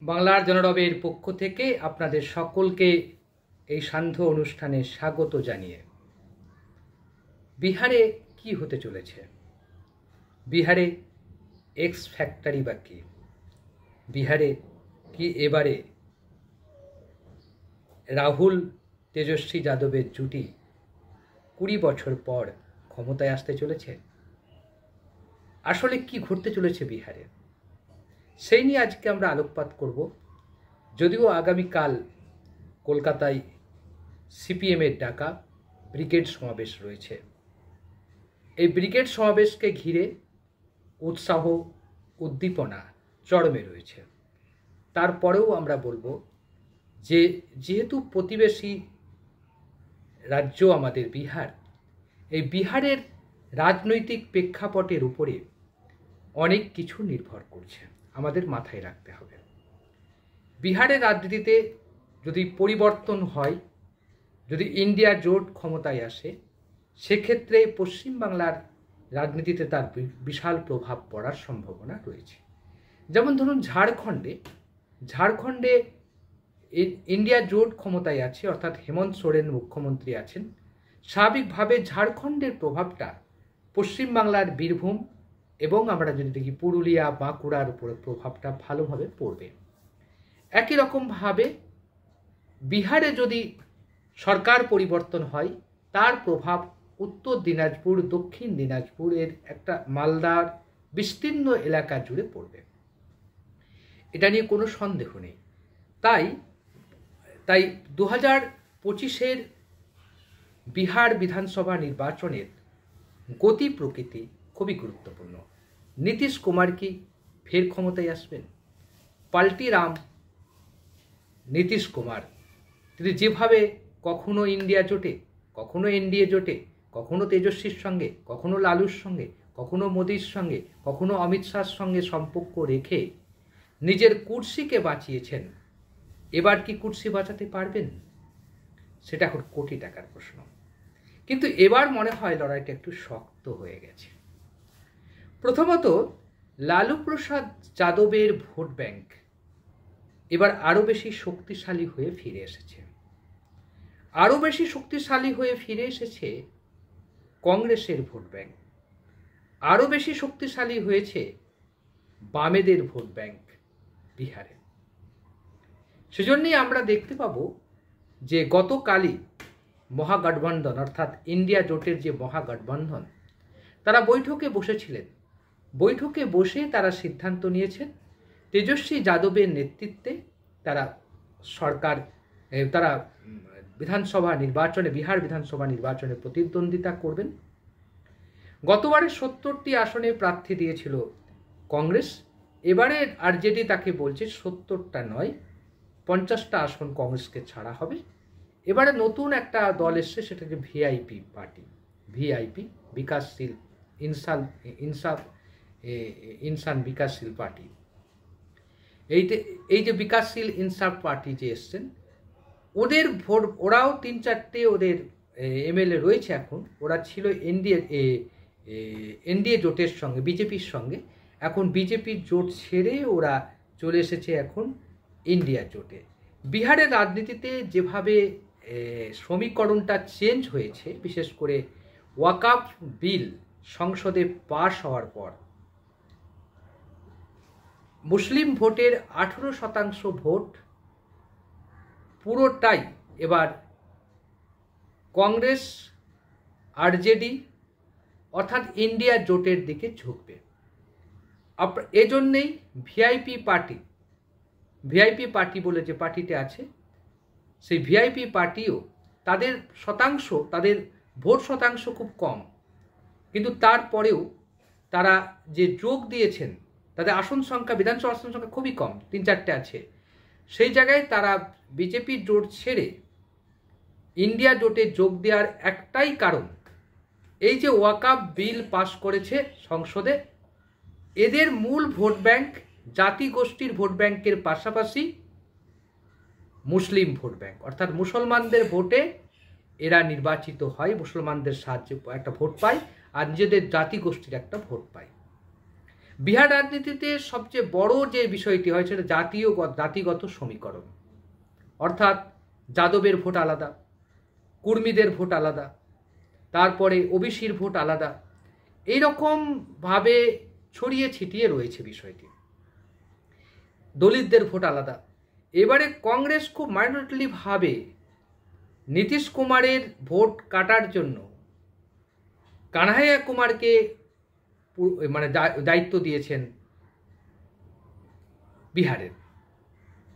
বাংলার জনরবের পক্ষ থেকে আপনাদের সকলকে এই সান্ধ্য অনুষ্ঠানে স্বাগত জানিয়ে বিহারে কি হতে চলেছে, বিহারে এক্স ফ্যাক্টরি বা কি, বিহারে কি এবারে রাহুল তেজস্বী যাদবের জুটি 20 বছর পর ক্ষমতায় আসতে চলেছে? আসলে কি ঘটতে চলেছে বিহারে, সেই নিয়ে আজকে আমরা আলোকপাত করব। যদিও আগামীকাল কলকাতায় সিপিএমের ডাকা ব্রিগেড সমাবেশ রয়েছে, এই ব্রিগেড সমাবেশকে ঘিরে উৎসাহ উদ্দীপনা চরমে রয়েছে। তারপরেও আমরা বলবো যে যেহেতু প্রতিবেশী রাজ্য আমাদের বিহার, এই বিহারের রাজনৈতিক প্রেক্ষাপটের উপরে অনেক কিছু নির্ভর করছে, আমাদের মাথায় রাখতে হবে। বিহারের রাজনীতিতে যদি পরিবর্তন হয়, যদি ইন্ডিয়া জোট ক্ষমতায় আসে, সেক্ষেত্রে পশ্চিমবাংলার রাজনীতিতে তার বিশাল প্রভাব পড়ার সম্ভাবনা রয়েছে। যেমন ধরুন ঝাড়খণ্ডে ইন্ডিয়া জোট ক্ষমতায় আছে, অর্থাৎ হেমন্ত সোরেন মুখ্যমন্ত্রী আছেন। স্বাভাবিকভাবে ঝাড়খণ্ডের প্রভাবটা পশ্চিমবাংলার বীরভূম এবং আমরা যদি দেখি পুরুলিয়া বাঁকুড়ার উপরে প্রভাবটা ভালোভাবে পড়বে। একই রকমভাবে বিহারে যদি সরকার পরিবর্তন হয়, তার প্রভাব উত্তর দিনাজপুর, দক্ষিণ দিনাজপুরের একটা মালদার বিস্তীর্ণ এলাকা জুড়ে পড়বে, এটা নিয়ে কোনো সন্দেহ নেই। তাই 2025-এর বিহার বিধানসভা নির্বাচনের গতি প্রকৃতি খুবই গুরুত্বপূর্ণ। নীতিশ কুমার কি ফের ক্ষমতায় আসবেন? পাল্টি রাম নীতিশ কুমার, তিনি যেভাবে কখনো ইন্ডিয়া জোটে, কখনো এনডিএ জোটে, কখনো তেজস্বীর সঙ্গে, কখনো লালুর সঙ্গে, কখনো মোদির সঙ্গে, কখনো অমিত শাহর সঙ্গে সম্পর্ক রেখে নিজের কুর্সিকে বাঁচিয়েছেন, এবার কি কুর্সি বাঁচাতে পারবেন? সেটা এখন কোটি টাকার প্রশ্ন। কিন্তু এবার মনে হয় লড়াইটা একটু শক্ত হয়ে গেছে। প্রথমত, লালু প্রসাদ যাদবের ভোট ব্যাংক এবার আরও বেশি শক্তিশালী হয়ে ফিরে এসেছে। আরও বেশি শক্তিশালী হয়ে ফিরে এসেছে কংগ্রেসের ভোট ব্যাংক, আরও বেশি শক্তিশালী হয়েছে বামেদের ভোট ব্যাংক বিহারে। সেজন্যই আমরা দেখতে পাবো যে গতকালই মহাগঠবন্ধন অর্থাৎ ইন্ডিয়া জোটের যে মহাগঠবন্ধন, তারা বৈঠকে বসেছিলেন। বৈঠকে বসে তারা সিদ্ধান্ত নিয়েছেন তেজস্বী যাদবের নেতৃত্বে তারা বিধানসভা নির্বাচনে, বিহার বিধানসভা নির্বাচনে প্রতিদ্বন্দ্বিতা করবেন। গতবারে 70টি আসনে প্রার্থী দিয়েছিল কংগ্রেস, এবারে আরজেডি তাকে বলছে 70টা নয়, 50টা আসন কংগ্রেসকে ছাড়া হবে। এবারে নতুন একটা দল এসছে, সেটা যে ভিআইপি পার্টি, ভিআইপি বিকাশশীল ইনসান বিকাশশীল পার্টি। এই যে বিকাশশীল ইনসাফ পার্টি যে এসছেন, ওদের ভোট, ওরাও 3-4টে ওদের এমএলএ রয়েছে এখন। ওরা ছিল এনডিএ জোটের সঙ্গে, বিজেপির সঙ্গে। এখন বিজেপির জোট ছেড়ে ওরা চলে এসেছে এখন ইন্ডিয়া জোটে। বিহারের রাজনীতিতে যেভাবে সমীকরণটা চেঞ্জ হয়েছে, বিশেষ করে ওয়াকফ বিল সংসদে পাশ হওয়ার পর মুসলিম ভোটের 18% ভোট পুরোটাই এবার কংগ্রেস, আরজেডি অর্থাৎ ইন্ডিয়া জোটের দিকে ঝুঁকবে। এজন্যেই ভিআইপি পার্টি বলে যে পার্টিটা আছে, সেই ভিআইপি পার্টিও তাদের ভোট শতাংশ খুব কম, কিন্তু তারপরেও তারা যে যোগ দিয়েছেন, তাদের আসন সংখ্যা, বিধানসভা আসন সংখ্যা খুবই কম, 3-4টে আছে। সেই জায়গায় তারা বিজেপি জোট ছেড়ে ইন্ডিয়া জোটে যোগ দেওয়ার একটাই কারণ, এই যে ওয়াকফ বিল পাশ করেছে সংসদে, এদের মূল ভোট ব্যাংক জাতিগোষ্ঠীর ভোট ব্যাংকের পাশাপাশি মুসলিম ভোট ব্যাংক, অর্থাৎ মুসলমানদের ভোটে এরা নির্বাচিত হয়, মুসলমানদের সাহায্যে একটা ভোট পায় আর নিজেদের জাতিগোষ্ঠীর একটা ভোট পায়। বিহার রাজনীতিতে সবচেয়ে বড় যে বিষয়টি হয় সেটা জাতিগত সমীকরণ, অর্থাৎ যাদবের ভোট আলাদা, কুর্মীদের ভোট আলাদা, তারপরে ওবিসির ভোট আলাদা, এইরকমভাবে ছড়িয়ে ছিটিয়ে রয়েছে বিষয়টি। দলিতদের ভোট আলাদা। এবারে কংগ্রেস খুব মাইনরিটিভাবে নীতিশ কুমারের ভোট কাটার জন্য কানহাইয়া কুমারকে মানে দায়িত্ব দিয়েছেন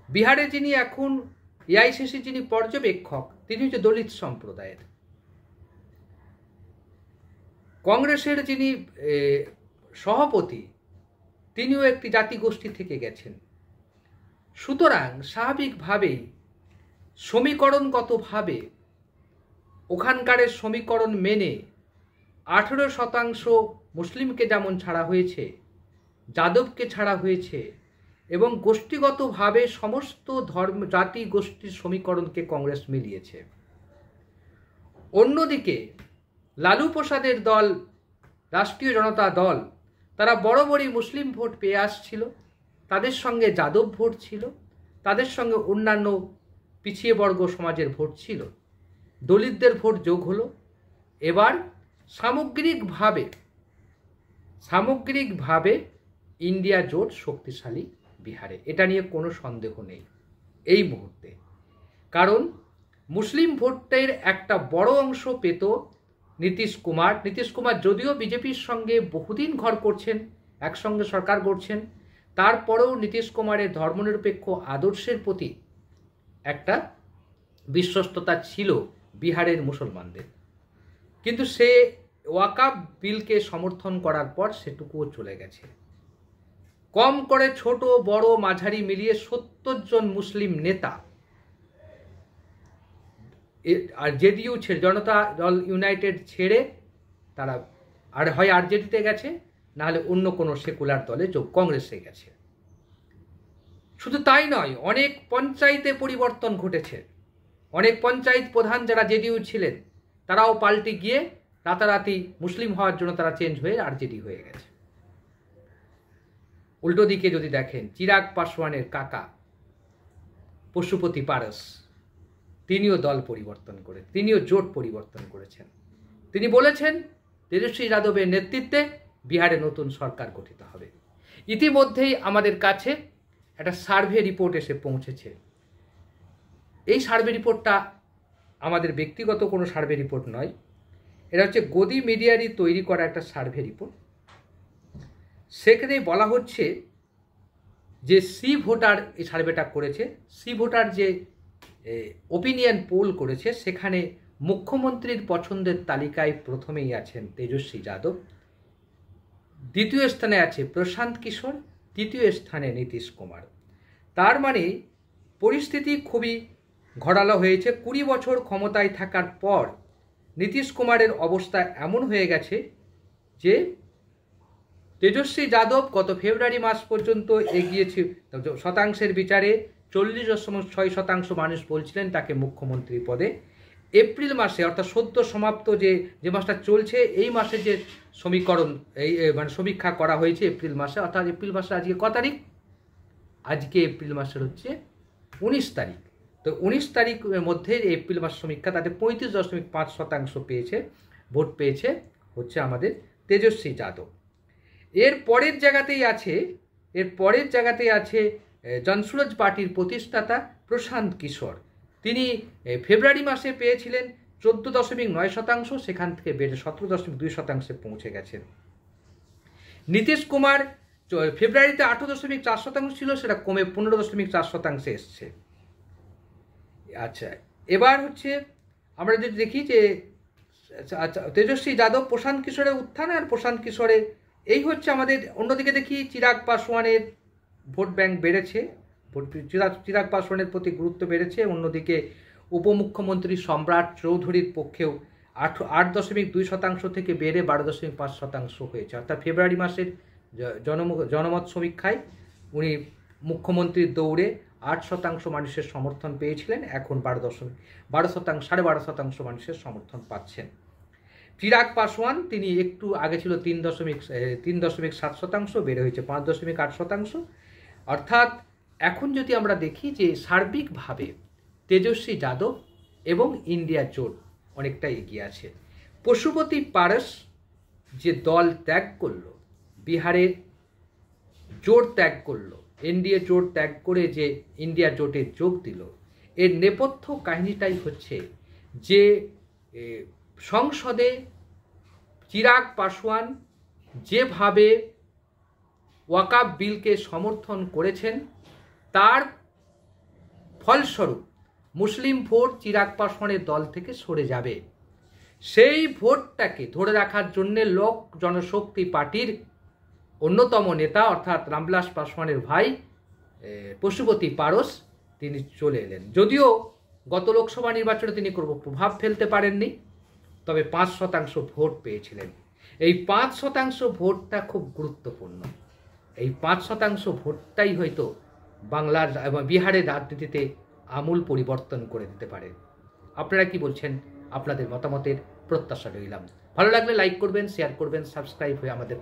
বিহারে যিনি এখন এআইসিসি যিনি পর্যবেক্ষক, তিনি হচ্ছে দলিত সম্প্রদায়ের। কংগ্রেসের যিনি সভাপতি, তিনিও একটি জাতিগোষ্ঠী থেকে গেছেন। সুতরাং স্বাভাবিকভাবেই সমীকরণগতভাবে ওখানকারের সমীকরণ মেনে 18% মুসলিমকে যেমন ছাড়া হয়েছে, যাদবকে ছাড়া হয়েছে, এবং গোষ্ঠীগতভাবে সমস্ত ধর্ম জাতি গোষ্ঠীর সমীকরণকে কংগ্রেস মিলিয়েছে। অন্যদিকে লালু প্রসাদের দল, রাষ্ট্রীয় জনতা দল, তারা বড়ই মুসলিম ভোট পেয়ে আসছিল, তাদের সঙ্গে যাদব ভোট ছিল, তাদের সঙ্গে অন্যান্য পিছিয়ে বর্গ সমাজের ভোট ছিল, দলিতদের ভোট যোগ হলো। এবার সামগ্রিকভাবে ইন্ডিয়া জোট শক্তিশালী বিহারে, এটা নিয়ে কোনো সন্দেহ নেই এই মুহূর্তে। কারণ মুসলিম ভোটের একটা বড় অংশ পেত নীতিশ কুমার যদিও বিজেপির সঙ্গে বহুদিন ঘর করছেন, একসঙ্গে সরকার গড়ছেন, তারপরেও নীতিশ কুমারের ধর্মনিরপেক্ষ আদর্শের প্রতি একটা বিশ্বস্ততা ছিল বিহারের মুসলমানদের। কিন্তু সে ওয়াকাফ বিলকে সমর্থন করার পর সেটুকুও চলে গেছে। কম করে ছোট বড় মাঝারি মিলিয়ে 70 জন মুসলিম নেতা আর জেডিইউ ছেড়ে, জনতা দল ইউনাইটেড ছেড়ে তারা আর হয় আরজেডিতে গেছে, নাহলে অন্য কোনো সেকুলার দলে কংগ্রেসে গেছে। শুধু তাই নয়, অনেক পঞ্চায়েতে পরিবর্তন ঘটেছে। অনেক পঞ্চায়েত প্রধান যারা জেডিইউ ছিলেন তারাও পাল্টে গিয়ে রাতারাতি মুসলিম হওয়ার জন্য তারা চেঞ্জ হয়ে আরজেডি হয়ে গেছে। উল্টো দিকে যদি দেখেন, চিরাগ পাসওয়ানের কাকা পশুপতি পারস, তিনিও দল পরিবর্তন করে, তিনিও জোট পরিবর্তন করেছেন। তিনি বলেছেন তেজস্বী যাদবের নেতৃত্বে বিহারে নতুন সরকার গঠিত হবে। ইতিমধ্যেই আমাদের কাছে একটা সার্ভে রিপোর্ট এসে পৌঁছেছে। এই সার্ভে রিপোর্টটা আমাদের ব্যক্তিগত কোনো সার্ভে রিপোর্ট নয়, এটা হচ্ছে গদি মিডিয়ারই তৈরি করা একটা সার্ভে রিপোর্ট। সেখানে বলা হচ্ছে যে সি ভোটার এই সার্ভেটা করেছে, সি ভোটার যে ওপিনিয়ন পোল করেছে, সেখানে মুখ্যমন্ত্রীর পছন্দের তালিকায় প্রথমেই আছেন তেজস্বী যাদব, দ্বিতীয় স্থানে আছে প্রশান্ত কিশোর, তৃতীয় স্থানে নীতিশ কুমার। তার মানে পরিস্থিতি খুবই ঘোরালো হয়েছে। 20 বছর ক্ষমতায় থাকার পর নীতিশ কুমারের অবস্থা এমন হয়ে গেছে যে তেজস্বী যাদব গত ফেব্রুয়ারি মাস পর্যন্ত এগিয়েছে শতাংশের বিচারে। 40.6% মানুষ বলছিলেন তাকে মুখ্যমন্ত্রী পদে। এপ্রিল মাসে, অর্থাৎ সদ্য সমাপ্ত যে মাসটা চলছে, এই মাসে যে সমীকরণ মানে সমীক্ষা করা হয়েছে এপ্রিল মাসে, অর্থাৎ এপ্রিল মাসে আজকে কত তারিখ? আজকে এপ্রিল মাসের হচ্ছে 19 তারিখ। তো 19 তারিখের মধ্যে এপ্রিল মাস সমীক্ষা, তাতে 35.5% পেয়েছে, ভোট পেয়েছে হচ্ছে আমাদের তেজস্বী যাদব। এর পরের জায়গাতেই আছে জনসুরজ পার্টির প্রতিষ্ঠাতা প্রশান্ত কিশোর। তিনি ফেব্রুয়ারি মাসে পেয়েছিলেন 14.9%, সেখান থেকে বেড়ে 17.2% পৌঁছে গেছেন। নীতিশ কুমার ফেব্রুয়ারিতে 18.4% ছিল, সেটা কমে 15.4% এসছে। আচ্ছা, এবার হচ্ছে আমরা যদি দেখি যে তেজস্বী যাদব, প্রশান্ত কিশোরের উত্থান, আর প্রশান্ত কিশোরের এই হচ্ছে আমাদের। অন্যদিকে দেখি চিরাগ পাসওয়ানের ভোট ব্যাংক বেড়েছে, চিরাগ পাসওয়ানের প্রতি গুরুত্ব বেড়েছে। অন্যদিকে উপমুখ্যমন্ত্রী সম্রাট চৌধুরীর পক্ষেও 8.2% থেকে বেড়ে 12.5% হয়েছে। অর্থাৎ ফেব্রুয়ারি মাসের জনমত সমীক্ষায় উনি মুখ্যমন্ত্রীর দৌড়ে 8% মানুষের সমর্থন পেয়েছিলেন, এখন 12.5% মানুষের সমর্থন পাচ্ছেন। চিরাগ পাসওয়ান তিনি একটু আগে ছিল 3.7%, বেড়ে হয়েছে 5.8%। অর্থাৎ এখন যদি আমরা দেখি যে সার্বিকভাবে তেজস্বী যাদব এবং ইন্ডিয়া জোট অনেকটা এগিয়ে আছে। পশুপতি পারস যে দল ত্যাগ করলো, বিহারে জোট ত্যাগ করলো, এনডিএ জোট ত্যাগ করে যে ইন্ডিয়া জোটে যোগ দিল, এর নেপথ্য কাহিনীটাই হচ্ছে যে সংসদে চিরাগ পাসওয়ান যেভাবে ওয়াকাফ বিলকে সমর্থন করেছেন, তার ফলস্বরূপ মুসলিম ভোট চিরাগ পাসওয়ানের দল থেকে সরে যাবে। সেই ভোটটাকে ধরে রাখার জন্যে লোক জনশক্তি পার্টির অন্যতম নেতা অর্থাৎ রামবিলাস পাসওয়ানের ভাই পশুপতি পারস তিনি চলে এলেন। যদিও গত লোকসভা নির্বাচনে তিনি কোনো প্রভাব ফেলতে পারেননি, তবে 5% ভোট পেয়েছিলেন। এই 5% ভোটটা খুব গুরুত্বপূর্ণ। এই 5% ভোটটাই হয়তো বাংলার এবং বিহারের রাজনীতিতে আমূল পরিবর্তন করে দিতে পারে। আপনারা কি বলছেন? আপনাদের মতামতের প্রত্যাশা রইলাম। ভালো লাগলে লাইক করবেন, শেয়ার করবেন, সাবস্ক্রাইব হয়ে আমাদের